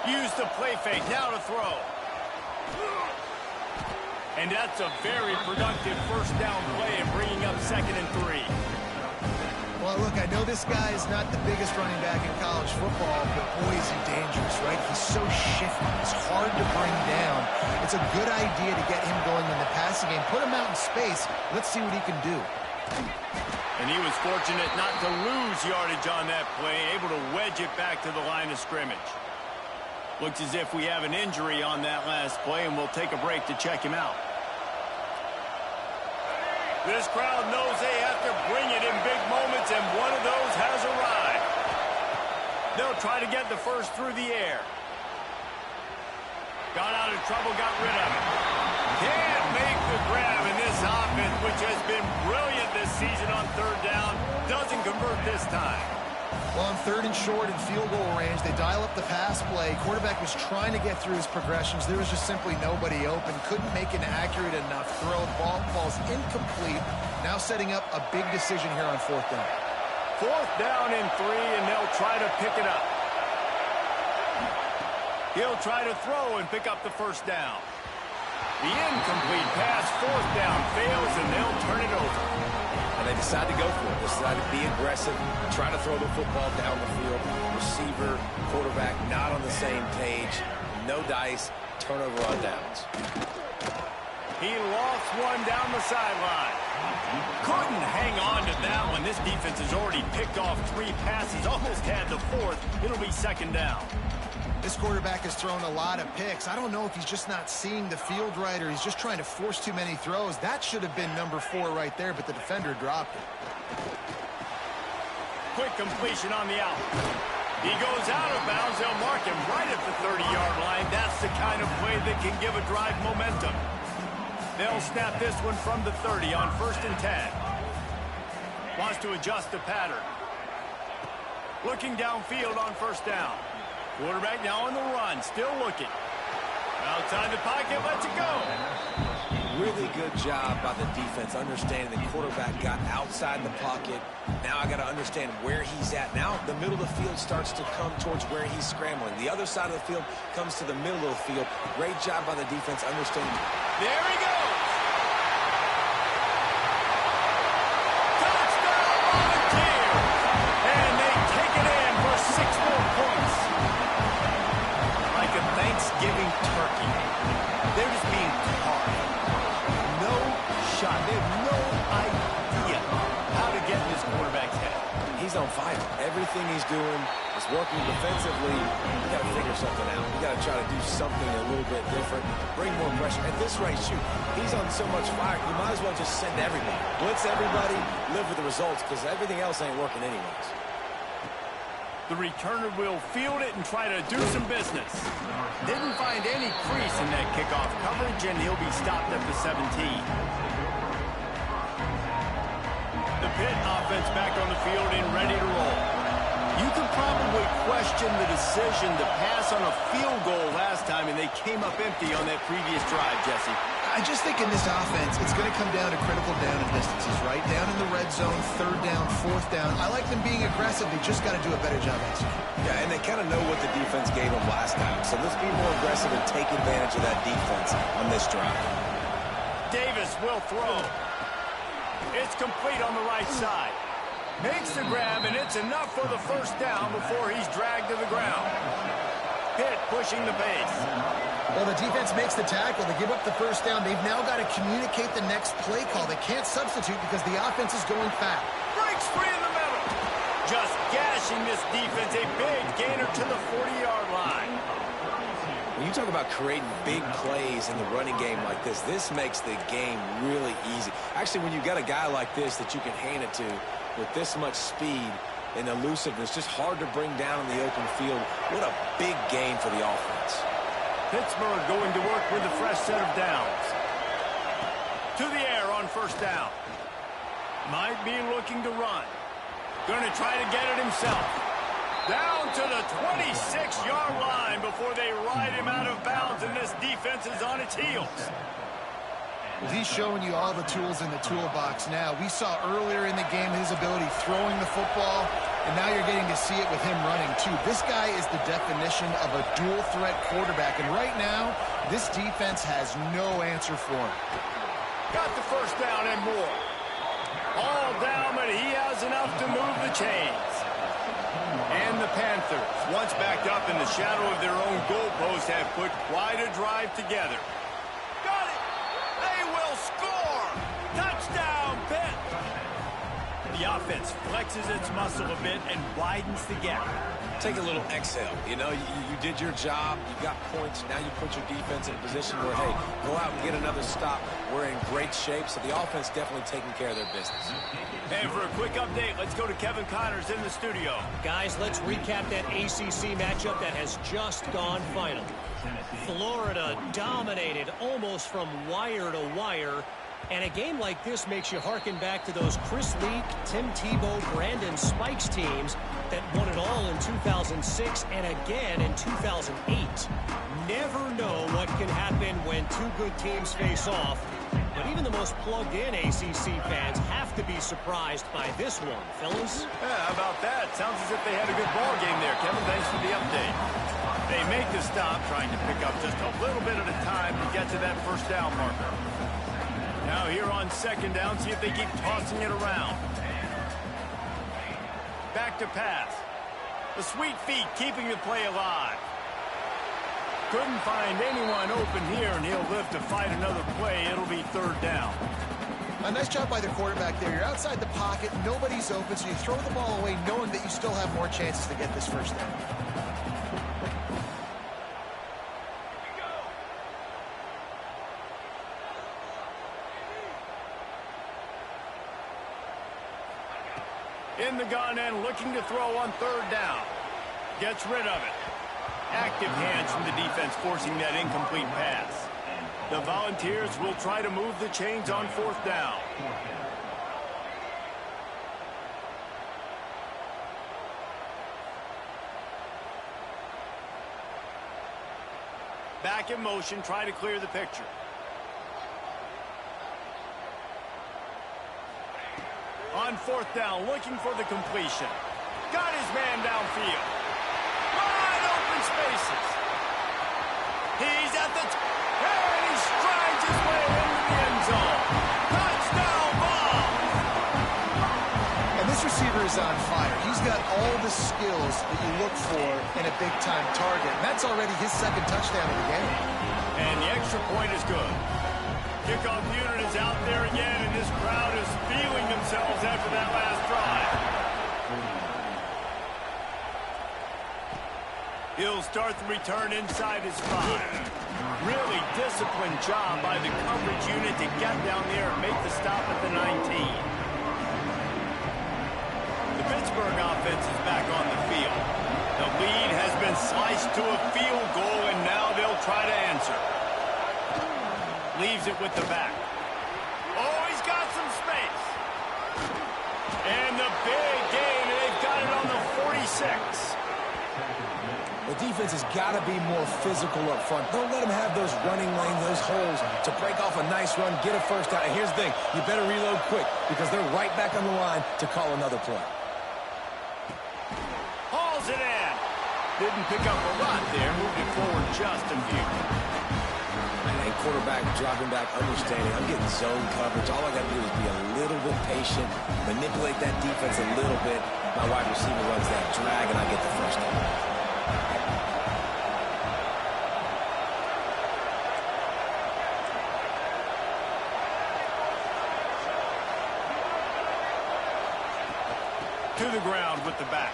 D: 10. Use the play fake. Now to throw. And that's a very productive first down play and bringing up 2nd and 3.
E: Well, look, I know this guy is not the biggest running back in college football, but boy, is he dangerous, right? He's so shifty. He's hard to bring down. It's a good idea to get him going in the passing game. Put him out in space. Let's see what he can do.
D: And he was fortunate not to lose yardage on that play, able to wedge it back to the line of scrimmage. Looks as if we have an injury on that last play, and we'll take a break to check him out. This crowd knows they have to bring it in big moments, and one of those has arrived. They'll try to get the first through the air. Got out of trouble, got rid of it. Can't make the grab, and this offense, which has been brilliant this season on third down, doesn't convert this time.
E: Well, on 3rd and short and field goal range, they dial up the pass play. Quarterback was trying to get through his progressions. There was just simply nobody open. Couldn't make an accurate enough throw. Ball falls incomplete. Now setting up a big decision here on 4th down.
D: 4th down and 3, and they'll try to pick it up. He'll try to throw and pick up the 1st down. The incomplete pass, 4th down, fails, and they'll turn it over.
F: And they decide to go for it. They decide to be aggressive, try to throw the football down the field. Receiver, quarterback, not on the same page. No dice, turnover on downs.
D: He lost one down the sideline. Couldn't hang on to that one. This defense has already picked off 3 passes, almost had the 4th. It'll be 2nd down.
E: This quarterback has thrown a lot of picks. I don't know if he's just not seeing the field right or he's just trying to force too many throws. That should have been number 4 right there, but the defender dropped it.
D: Quick completion on the out. He goes out of bounds. They'll mark him right at the 30-yard line. That's the kind of play that can give a drive momentum. They'll snap this one from the 30 on 1st and 10. Wants to adjust the pattern. Looking downfield on 1st down. Quarterback now on the run, still looking. Outside the pocket, lets it go.
F: Really good job by the defense, understanding the quarterback got outside the pocket. Now I got to understand where he's at. Now the middle of the field starts to come towards where he's scrambling. The other side of the field comes to the middle of the field. Great job by the defense, understanding.
D: There he goes. Touchdown, Volunteers. And they take it in for 6 more points. Like a Thanksgiving turkey. They're just being caught. No shot. They have no idea how to get in this quarterback's head.
F: He's on fire. Everything he's doing is working defensively. You got to figure something out. You got to try to do something a little bit different. Bring more pressure. At this rate, shoot, he's on so much fire. You might as well just send everybody. Blitz everybody, live with the results, because everything else ain't working anyways.
D: The returner will field it and try to do some business. Didn't find any crease in that kickoff coverage, and he'll be stopped at the 17. The Pitt offense back on the field and ready to roll. You could probably question the decision to pass on a field goal last time, and they came up empty on that previous drive, Jesse.
E: I just think in this offense, it's going to come down to critical down and distances, right? Down in the red zone, 3rd down, 4th down. I like them being aggressive. They just got to do a better job executing.
F: Yeah, and they kind of know what the defense gave them last time. So let's be more aggressive and take advantage of that defense on this drive.
D: Davis will throw. It's complete on the right side. Makes the grab, and it's enough for the 1st down before he's dragged to the ground. Pitt pushing the pace.
E: Well, the defense makes the tackle. They give up the 1st down. They've now got to communicate the next play call. They can't substitute because the offense is going fast.
D: Breaks free in the middle. Just gashing this defense. A big gainer to the 40-yard line.
F: When you talk about creating big plays in the running game like this, this makes the game really easy. Actually, when you got a guy like this that you can hand it to with this much speed and elusiveness, just hard to bring down in the open field. What a big gain for the offense.
D: Pittsburgh going to work with a fresh set of downs. To the air on 1st down. Might be looking to run. Going to try to get it himself. Down to the 26-yard line before they ride him out of bounds, and this defense is on its heels.
E: Well, he's showing you all the tools in the toolbox now. We saw earlier in the game his ability throwing the football, and now you're getting to see it with him running, too. This guy is the definition of a dual-threat quarterback, and right now, this defense has no answer for him.
D: Got the 1st down and more. All down, but he has enough to move the chains. And the Panthers, once backed up in the shadow of their own goalpost, have put quite a drive together. Got it! They will score! Touchdown, Pitt! The offense flexes its muscle a bit and widens the gap.
F: Take a little exhale. You know, you did your job. You got points. Now you put your defense in a position where, hey, go out and get another stop. We're in great shape, so the offense definitely taking care of their business.
D: And for a quick update, let's go to Kevin Connors in the studio.
G: Guys, let's recap that ACC matchup that has just gone final. Florida dominated almost from wire to wire. And a game like this makes you harken back to those Chris Leak, Tim Tebow, Brandon Spikes teams that won it all in 2006 and again in 2008. Never know what can happen when two good teams face off. But even the most plugged-in ACC fans have to be surprised by this one, fellas.
D: Yeah, how about that? Sounds as if they had a good ball game there, Kevin. Thanks for the update. They make the stop, trying to pick up just a little bit at a time to get to that first down marker. Now here on second down, see if they keep tossing it around. Back to pass. The sweet feet keeping the play alive. Couldn't find anyone open here, and he'll live to fight another play. It'll be third down.
E: A nice job by the quarterback there. You're outside the pocket, nobody's open, so you throw the ball away knowing that you still have more chances to get this first down.
D: In the gun and looking to throw on third down. Gets rid of it. Active hands from the defense forcing that incomplete pass. The Volunteers will try to move the chains on fourth down. Back in motion, try to clear the picture. On fourth down, looking for the completion. Got his man downfield. Wide open spaces. He's at the and he strides his way into the end zone. Touchdown ball.
E: And this receiver is on fire. He's got all the skills that you look for in a big-time target. And that's already his second touchdown of the game.
D: And the extra point is good. Kickoff unit is out there again, and this crowd is feeling themselves after that last drive. He'll start the return inside his 5. Really disciplined job by the coverage unit to get down there and make the stop at the 19. The Pittsburgh offense is back on the field. The lead has been sliced to a field goal, and now they'll try to answer. Leaves it with the back. Oh, he's got some space. And the big gain, and they've got it on the 46.
F: The defense has got to be more physical up front. Don't let them have those running lanes, those holes to break off a nice run, get a first down. And here's the thing, you better reload quick because they're right back on the line to call another play.
D: Hauls it in. Didn't pick up a lot there, moved it forward just a few.
F: And quarterback dropping back, understanding I'm getting zone coverage. All I got to do is be a little bit patient, manipulate that defense a little bit. My wide receiver runs that drag, and I get the first down.
D: To the ground with the back.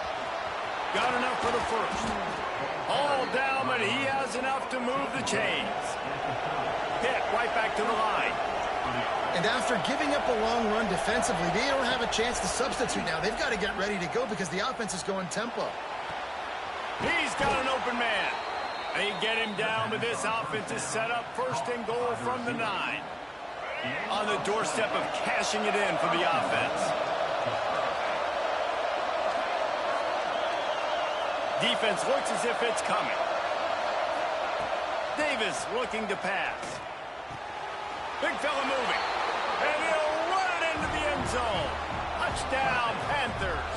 D: Got enough for the first. All down, but he has enough to move the chains. Hit right back to the line.
E: And after giving up a long run defensively, they don't have a chance to substitute now. They've got to get ready to go because the offense is going tempo.
D: He's got an open man. They get him down, but this offense is set up first and goal from the 9. On the doorstep of cashing it in for the offense. Defense looks as if it's coming. Davis looking to pass. Big fella moving. And he'll run it into the end zone. Touchdown, Panthers.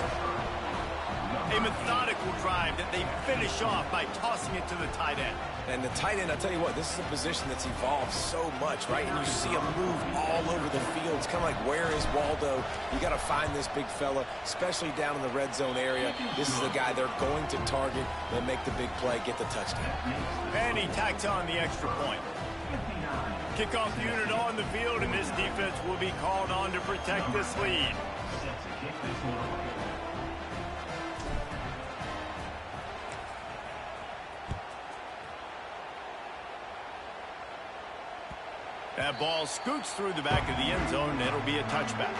D: A methodical drive that they finish off by tossing it to the tight end.
F: And the tight end, I'll tell you what, this is a position that's evolved so much, right? And you see him move all over the field. It's kind of like, where is Waldo? You got to find this big fella, especially down in the red zone area. This is the guy they're going to target. They'll make the big play, get the touchdown.
D: And he tacks on the extra point. Kickoff unit on the field, and this defense will be called on to protect this lead. That ball scoots through the back of the end zone, and it'll be a touchback.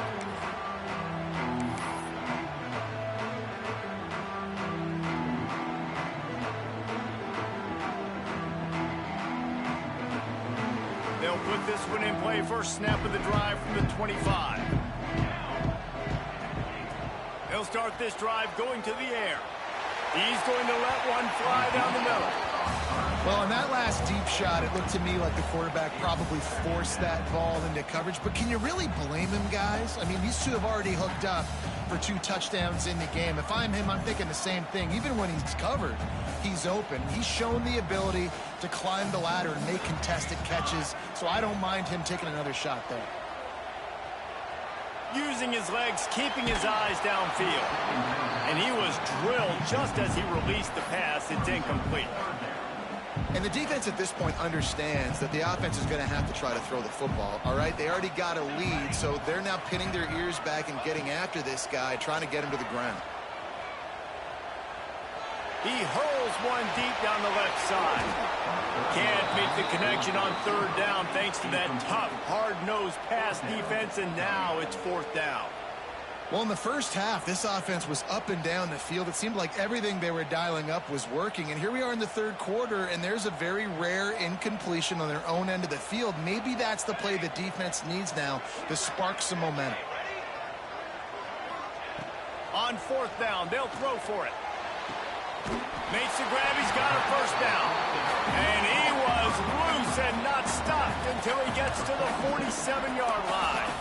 D: They'll put this one in play. First snap of the drive from the 25. They'll start this drive going to the air. He's going to let one fly down the middle.
E: Well, on that last deep shot, it looked to me like the quarterback probably forced that ball into coverage. But can you really blame him, guys? I mean, these two have already hooked up for 2 touchdowns in the game. If I'm him, I'm thinking the same thing. Even when he's covered, he's open. He's shown the ability to climb the ladder and make contested catches, so I don't mind him taking another shot there.
D: Using his legs, keeping his eyes downfield. And he was drilled just as he released the pass. It's incomplete.
E: And the defense at this point understands that the offense is going to have to try to throw the football, all right? They already got a lead, so they're now pinning their ears back and getting after this guy, trying to get him to the ground.
D: He hurls one deep down the left side. Can't make the connection on 3rd down thanks to that tough, hard-nosed pass defense, and now it's 4th down.
E: Well, in the first half, this offense was up and down the field. It seemed like everything they were dialing up was working. And here we are in the 3rd quarter, and there's a very rare incompletion on their own end of the field. Maybe that's the play the defense needs now to spark some momentum.
D: On 4th down, they'll throw for it. Makes the grab, he's got a 1st down. And he was loose and not stopped until he gets to the 47-yard line.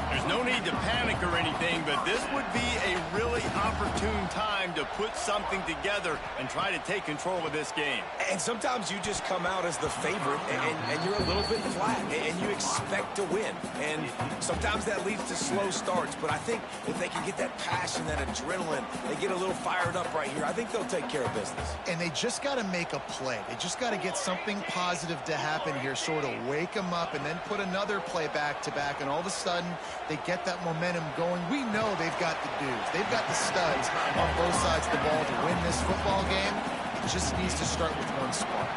D: There's no need to panic or anything, but this would be a really opportune time to put something together and try to take control of this game.
F: And sometimes you just come out as the favorite, and you're a little bit flat, and you expect to win. And sometimes that leads to slow starts, but I think if they can get that passion, that adrenaline, they get a little fired up right here, I think they'll take care of business.
E: And they just got to make a play. They just got to get something positive to happen here, sort of wake them up, and then put another play back-to-back, and all of a sudden, they get that momentum going. We know they've got the dudes. They've got the studs on both sides of the ball to win this football game. It just needs to start with one spark.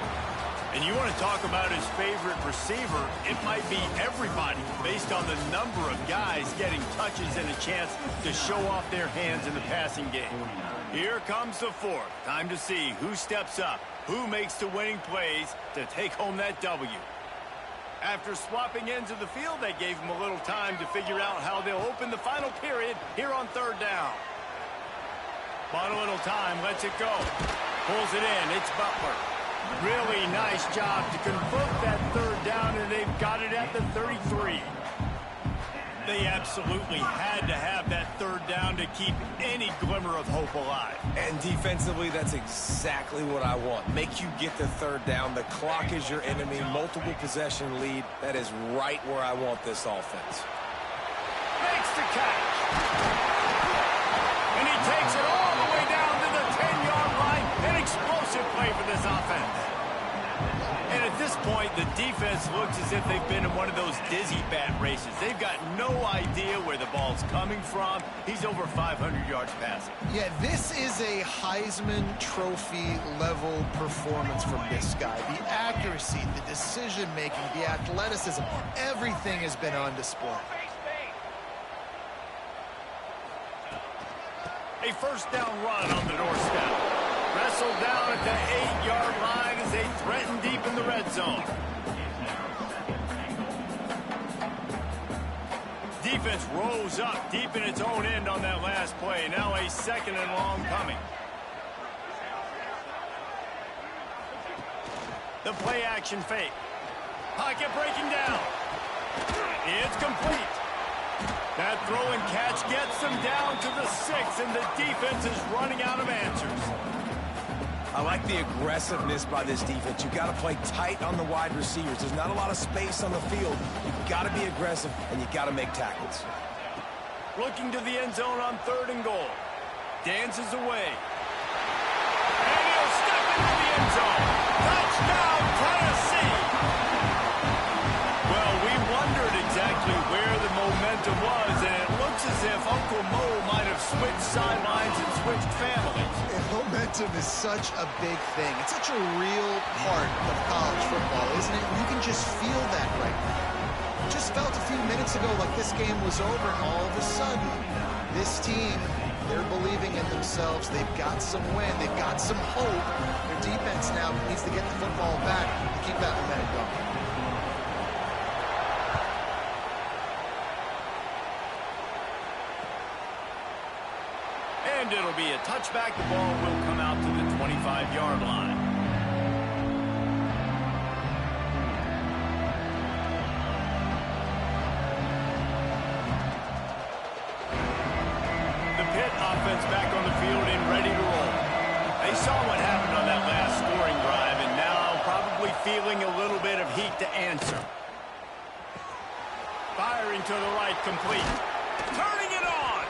D: And you want to talk about his favorite receiver, it might be everybody based on the number of guys getting touches and a chance to show off their hands in the passing game. Here comes the 4th. Time to see who steps up, who makes the winning plays to take home that W. After swapping ends of the field, they gave him a little time to figure out how they'll open the final period here on 3rd down. Bought a little time, lets it go. Pulls it in, it's Butler. Really nice job to convert that 3rd down, and they've got it at the 33. They absolutely had to have that 3rd down to keep any glimmer of hope alive.
F: And defensively, that's exactly what I want. Make you get the 3rd down. The clock is your enemy. Multiple possession lead. That is right where I want this offense.
D: Makes the catch. And he takes it all the way down to the 10-yard line. An explosive play for this offense. And at this point, the defense looks as if they've been in one of those dizzy bat races. They've got no idea where the ball's coming from. He's over 500 yards passing.
E: Yeah, this is a Heisman Trophy level performance from this guy. The accuracy, the decision-making, the athleticism, everything has been on display.
D: A 1st down run on the doorstep. Wrestled down at the 8-yard line as they threaten deep in the red zone. Defense rose up deep in its own end on that last play. Now a 2nd and long coming. The play action fake. Pocket breaking down. It's complete. That throw and catch gets them down to the 6, and the defense is running out of answers.
F: I like the aggressiveness by this defense. You've got to play tight on the wide receivers. There's not a lot of space on the field. You've got to be aggressive, and you've got to make tackles.
D: Looking to the end zone on 3rd and goal. Dances away. And he'll step into the end zone. Touchdown, Tennessee! Well, we wondered exactly where the momentum was, and it looks as if Uncle Mo might have switched sidelines and switched families.
E: And momentum is such a big thing. It's such a real part of college football, isn't it? You can just feel that right now. It just felt a few minutes ago like this game was over, and all of a sudden, this team, they're believing in themselves. They've got some wind. They've got some hope. Their defense now needs to get the football back to keep that momentum going.
D: And it'll be a touchback. The ball will come out to the 25-yard line. Pitt offense back on the field and ready to roll. They saw what happened on that last scoring drive, and now probably feeling a little bit of heat to answer. Firing to the right, complete. Turning it on!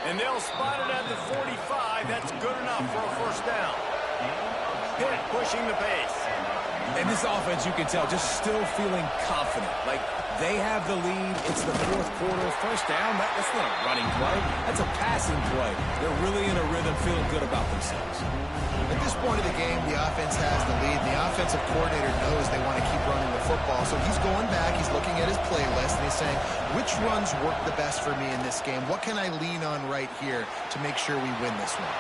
D: And they'll spot it at the 45. That's good enough for a first down. Pitt pushing the pace.
F: And this offense, you can tell, just still feeling confident. Like, they have the lead. It's the fourth quarter. First down, that's not a running play. That's a passing play. They're really in a rhythm, feeling good about themselves.
E: At this point of the game, the offense has the lead. The offensive coordinator knows they want to keep running the football. So he's going back, he's looking at his playlist, and he's saying, which runs work the best for me in this game? What can I lean on right here to make sure we win this one?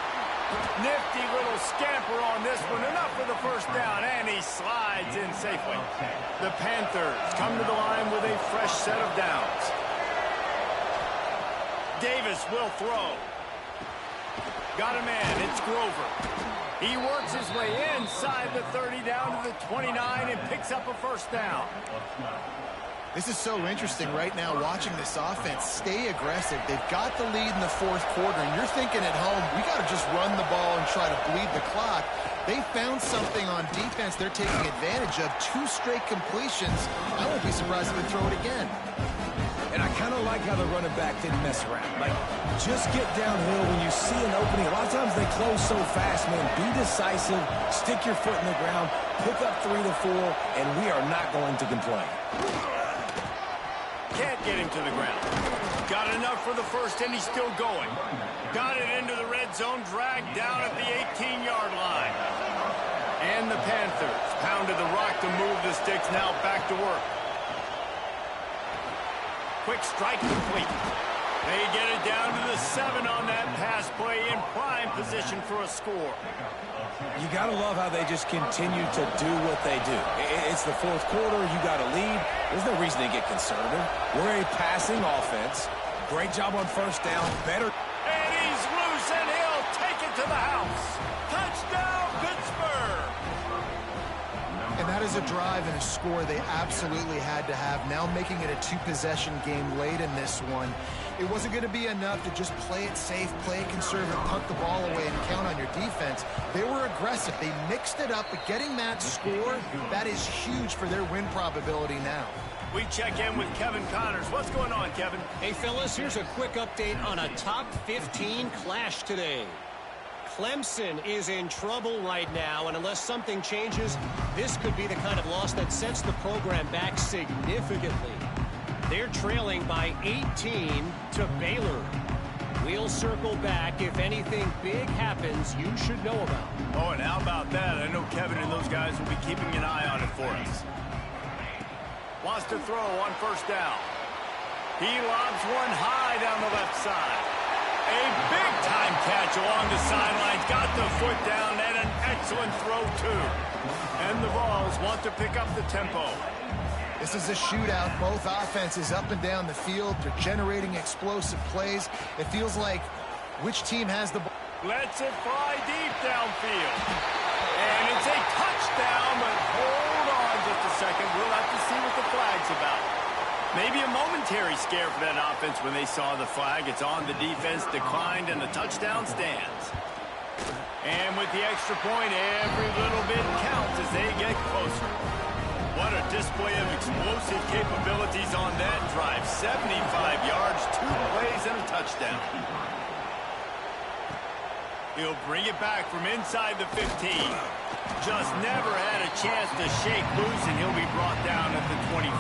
D: Nifty little scamper on this one. Enough for the first down, and he slides in safely. The Panthers come to the line with a fresh set of downs. Davis will throw. Got a man. It's Grover. He works his way inside the 30 down to the 29 and picks up a first down.
E: This is so interesting right now, watching this offense stay aggressive. They've got the lead in the fourth quarter, and you're thinking at home, we got to just run the ball and try to bleed the clock. They found something on defense they're taking advantage of. 2 straight completions. I won't be surprised if they throw it again.
F: And I kind of like how the running back didn't mess around. Like, just get downhill when you see an opening. A lot of times they close so fast, man. Be decisive, stick your foot in the ground, pick up 3 to 4, and we are not going to complain.
D: Can't get him to the ground. Got enough for the first, and he's still going. Got it into the red zone, dragged down at the 18-yard line. And the Panthers pounded the rock to move the sticks, now back to work. Quick strike complete. They get it down to the 7 on that pass play, in prime position for a score.
F: You got to love how they just continue to do what they do. It's the fourth quarter. You got to lead. There's no reason to get conservative. We're a passing offense. Great job on first down. Better.
D: And he's loose, and he'll take it to the house. Touchdown, Pittsburgh!
E: And that is a drive and a score they absolutely had to have. Now making it a 2-possession game late in this one. It wasn't going to be enough to just play it safe, play it conservative, punt the ball away, and count on your defense. They were aggressive. They mixed it up, but getting that score, that is huge for their win probability now.
D: We check in with Kevin Connors. What's going on, Kevin?
G: Hey, fellas, here's a quick update on a top 15 clash today. Clemson is in trouble right now, and unless something changes, this could be the kind of loss that sets the program back significantly. They're trailing by 18 to Baylor. We'll circle back if anything big happens you should know about.
D: Oh, and how about that? I know Kevin and those guys will be keeping an eye on it for us. Wants to throw on first down. He lobs one high down the left side. A big-time catch along the sidelines. Got the foot down, and an excellent throw, too. And the Vols want to pick up the tempo.
E: This is a shootout. Both offenses up and down the field. They're generating explosive plays. It feels like which team has the ball.
D: Lets it fly deep downfield. And it's a touchdown, but hold on just a second. We'll have to see what the flag's about. Maybe a momentary scare for that offense when they saw the flag. It's on, the defense declined, and the touchdown stands. And with the extra point, every little bit counts as they get closer. What a display of explosive capabilities on that drive. 75 yards, 2 plays, and a touchdown. He'll bring it back from inside the 15. Just never had a chance to shake loose, and he'll be brought down at the 24.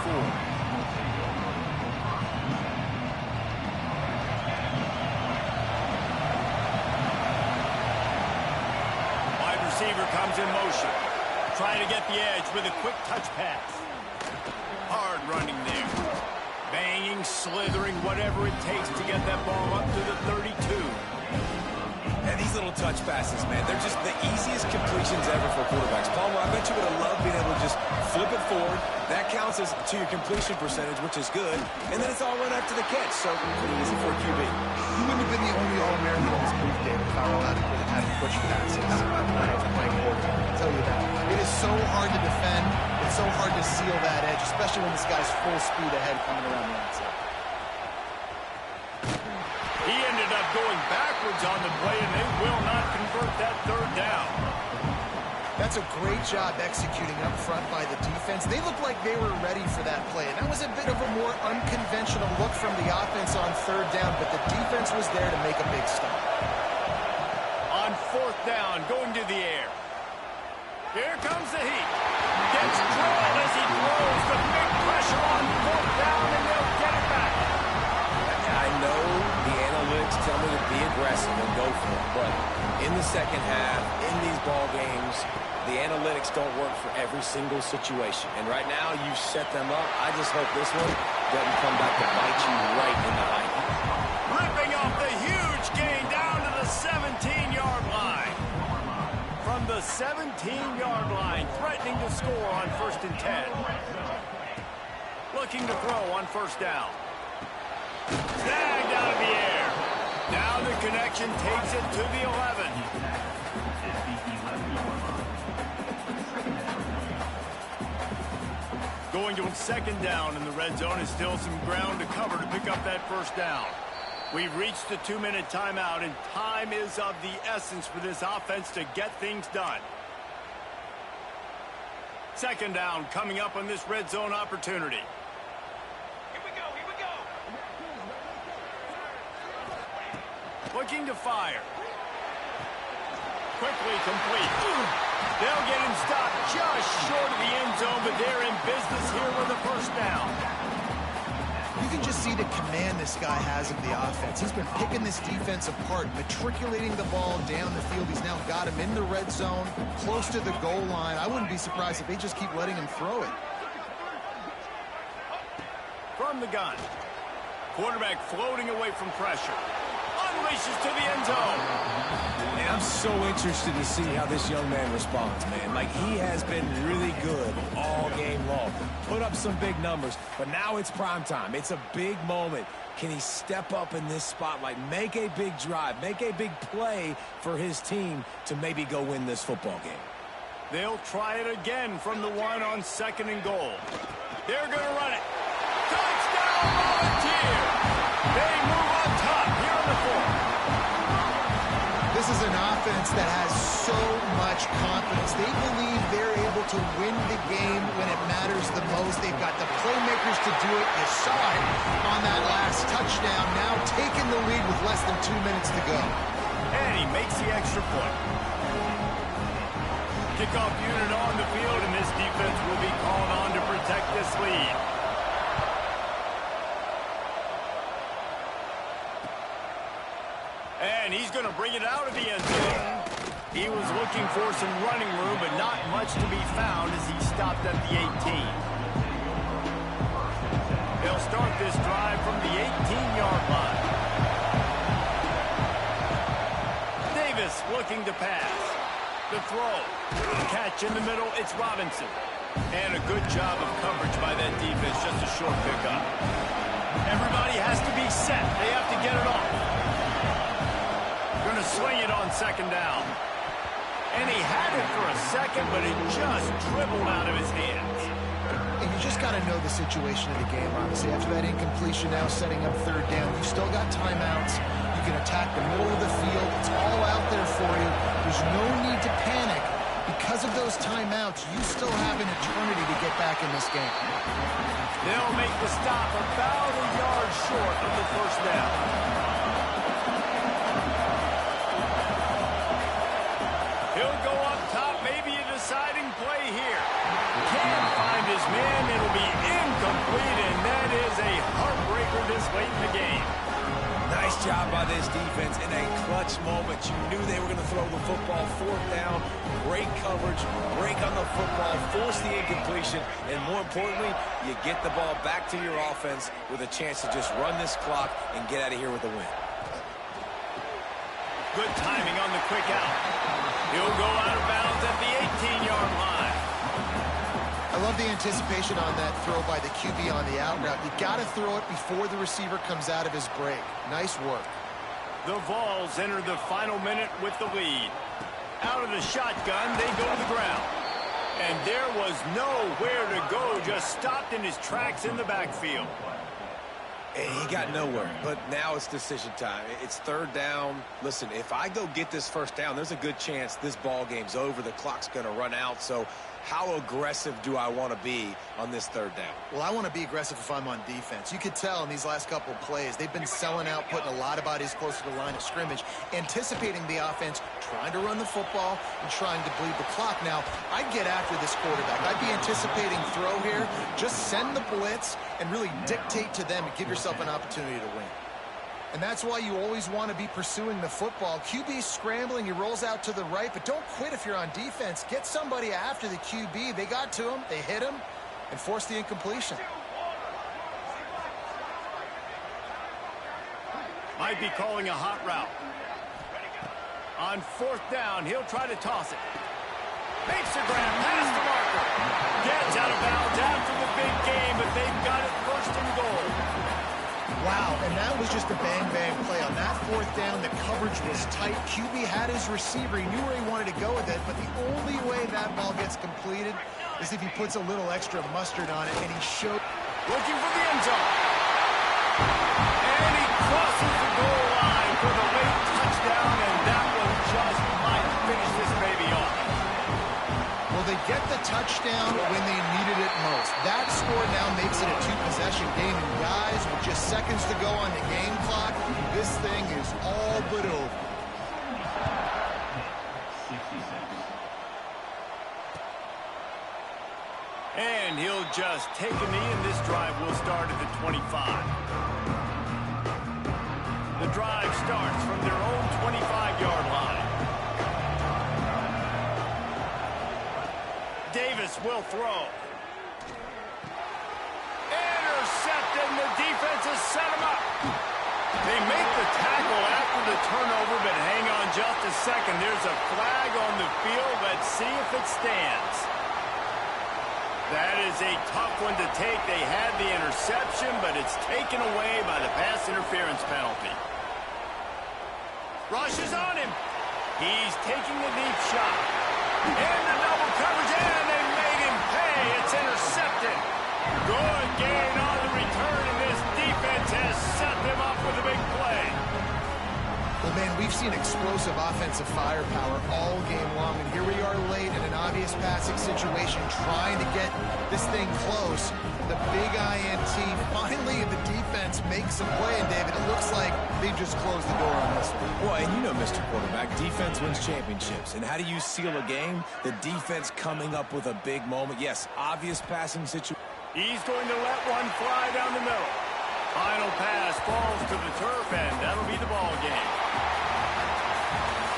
D: Wide receiver comes in motion. Trying to get the edge with a quick touch pass. Hard running there. Banging, slithering, whatever it takes to get that ball up to the 32.
F: And these little touch passes, man, they're just the easiest completions ever for quarterbacks. Palmer, I bet you would have loved being able to just flip it forward. That counts as to your completion percentage, which is good. And then it's all run after the catch, so pretty easy for a QB.
E: He wouldn't have been the only All-American in this booth game if Powell hadn't pushed passes when I was playing quarterback. I'll tell you that. It is so hard to defend. It's so hard to seal that edge, especially when this guy's full speed ahead coming around the outside.
D: He ended up going backwards on the play, and they will not convert that third down.
E: That's a great job executing up front by the defense. They looked like they were ready for that play, and that was a bit of a more unconventional look from the offense on third down, but the defense was there to make a big stop.
D: On fourth down, going to the air. Here comes the heat. Gets drilled as he throws. The big pressure on fourth down, and they'll get it back.
F: I know the analytics tell me to be aggressive and go for it, but in the second half, in these ball games, the analytics don't work for every single situation. And right now, you set them up. I just hope this one doesn't come back to bite you right in the eye.
D: Ripping off the huge gain down to the 17-yard line. From the 17-yard line, threatening to score on 1st and 10. Looking to throw on first down. Snagged out of the air. Now the connection takes it to the 11. Going to second down in the red zone is still some ground to cover to pick up that first down. We've reached the 2-minute timeout, and time is of the essence for this offense to get things done. Second down coming up on this red zone opportunity. Looking to fire. Quickly complete. They'll get him stopped just short of the end zone, but they're in business here with a first down.
E: You can just see the command this guy has of the offense. He's been picking this defense apart, matriculating the ball down the field. He's now got him in the red zone, close to the goal line. I wouldn't be surprised if they just keep letting him throw it.
D: From the gun. Quarterback floating away from pressure. Unleashes to the end zone.
F: And I'm so interested to see how this young man responds, man. Like, he has been really good all game long. Put up some big numbers, but now it's prime time. It's a big moment. Can he step up in this spotlight, make a big drive, make a big play for his team to maybe go win this football game?
D: They'll try it again from the 1 on 2nd and goal. They're going to run it. Touchdown, Volunteer! They move on top here on the 4th.
E: This is an offense that has so much confidence. They believe they're able to win the game when it matters the most. They've got the playmakers to do it. You saw it on that last touchdown. Now taking the lead with less than 2 minutes to go.
D: And he makes the extra point. Kickoff unit on the field, and this defense will be called on to protect this lead. And he's going to bring it out of the end zone. He was looking for some running room, but not much to be found as he stopped at the 18. They'll start this drive from the 18-yard line. Davis looking to pass. The throw. The catch in the middle, it's Robinson. And a good job of coverage by that defense, just a short pickup. Everybody has to be set. They have to get it off. Going to swing it on 2nd down. And he had it for a second, but it just dribbled out of his hands.
E: And you just got to know the situation of the game, obviously. After that incompletion, now setting up 3rd down. You still got timeouts. You can attack the middle of the field. It's all out there for you. There's no need to panic. Because of those timeouts, you still have an eternity to get back in this game.
D: They'll make the stop about a yard short of the first down. He'll go up top, maybe a deciding play here. Can't find his man, it'll be incomplete, and that is a heartbreaker this late in the game.
F: Nice job by this defense in a clutch moment. You knew they were going to throw the football 4th down. Great coverage, break on the football, force the incompletion, and more importantly, you get the ball back to your offense with a chance to just run this clock and get out of here with a win.
D: Good timing on the quick out. He'll go out of bounds at the 18-yard line.
E: I love the anticipation on that throw by the QB on the out route. You got to throw it before the receiver comes out of his break. Nice work.
D: The Vols enter the final minute with the lead. Out of the shotgun, they go to the ground. And there was nowhere to go, just stopped in his tracks in the backfield.
F: And he got nowhere, but now it's decision time. It's third down. Listen, if I go get this first down, there's a good chance this ball game's over. The clock's going to run out. So how aggressive do I want to be on this third down?
E: Well, I want to be aggressive if I'm on defense. You could tell in these last couple of plays, they've been selling out, putting a lot of bodies close to the line of scrimmage, anticipating the offense, trying to run the football, and trying to bleed the clock. Now, I'd get after this quarterback. I'd be anticipating throw here. Just send the blitz and really dictate to them and give yourself an opportunity to win. And that's why you always want to be pursuing the football. QB's scrambling, he rolls out to the right, but don't quit if you're on defense. Get somebody after the QB. They got to him, they hit him, and forced the incompletion.
D: Might be calling a hot route. On fourth down, he'll try to toss it. Makes the grab, pass to Marker. Gets out of bounds after the big game, but they've got it first and goal.
E: Wow, and that was just a bang-bang play. On that fourth down, the coverage was tight. QB had his receiver. He knew where he wanted to go with it, but the only way that ball gets completed is if he puts a little extra mustard on it, and he showed.
D: Looking for the end zone. And he crosses the goal line for the late touchdown, and that one just might finish this baby off.
E: Well, they get the touchdown when they needed it most. That score now makes it a two-possession game, and guys, with just seconds to go on the game clock, this thing is all but over.
H: 60 seconds.
D: And he'll just take a knee, and this drive will start at the 25. The drive starts from their own 25-yard line. Davis will throw. Intercepted, and the defense has set him up. They make the tackle after the turnover, but hang on just a second. There's a flag on the field. Let's see if it stands. That is a tough one to take. They had the interception, but it's taken away by the pass interference penalty. Rush is on him. He's taking the deep shot. And the double coverage, and they made him pay. It's intercepted. Good gain on the return, and this defense has set them up with a big play.
E: Well, man, we've seen explosive offensive firepower all game long, and here we are late in an obvious passing situation trying to get this thing close. The big INT, finally the defense makes a play, and David, it looks like they've just closed the door on this one.
F: Well, and you know, Mr. Quarterback, defense wins championships. And how do you seal a game? The defense coming up with a big moment. Yes, obvious passing situation.
D: He's going to let one fly down the middle. Final pass falls to the turf, and that'll be the ball game.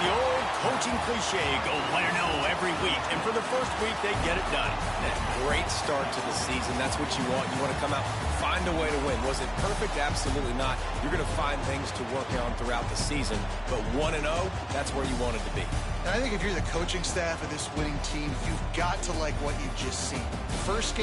D: The old coaching cliche, go win or no every week. And for the first week, they get it done.
F: That great start to the season. That's what you want. You want to come out, find a way to win. Was it perfect? Absolutely not. You're going to find things to work on throughout the season. But 1-0, that's where you wanted to be.
E: And I think if you're the coaching staff of this winning team, you've got to like what you've just seen. First game.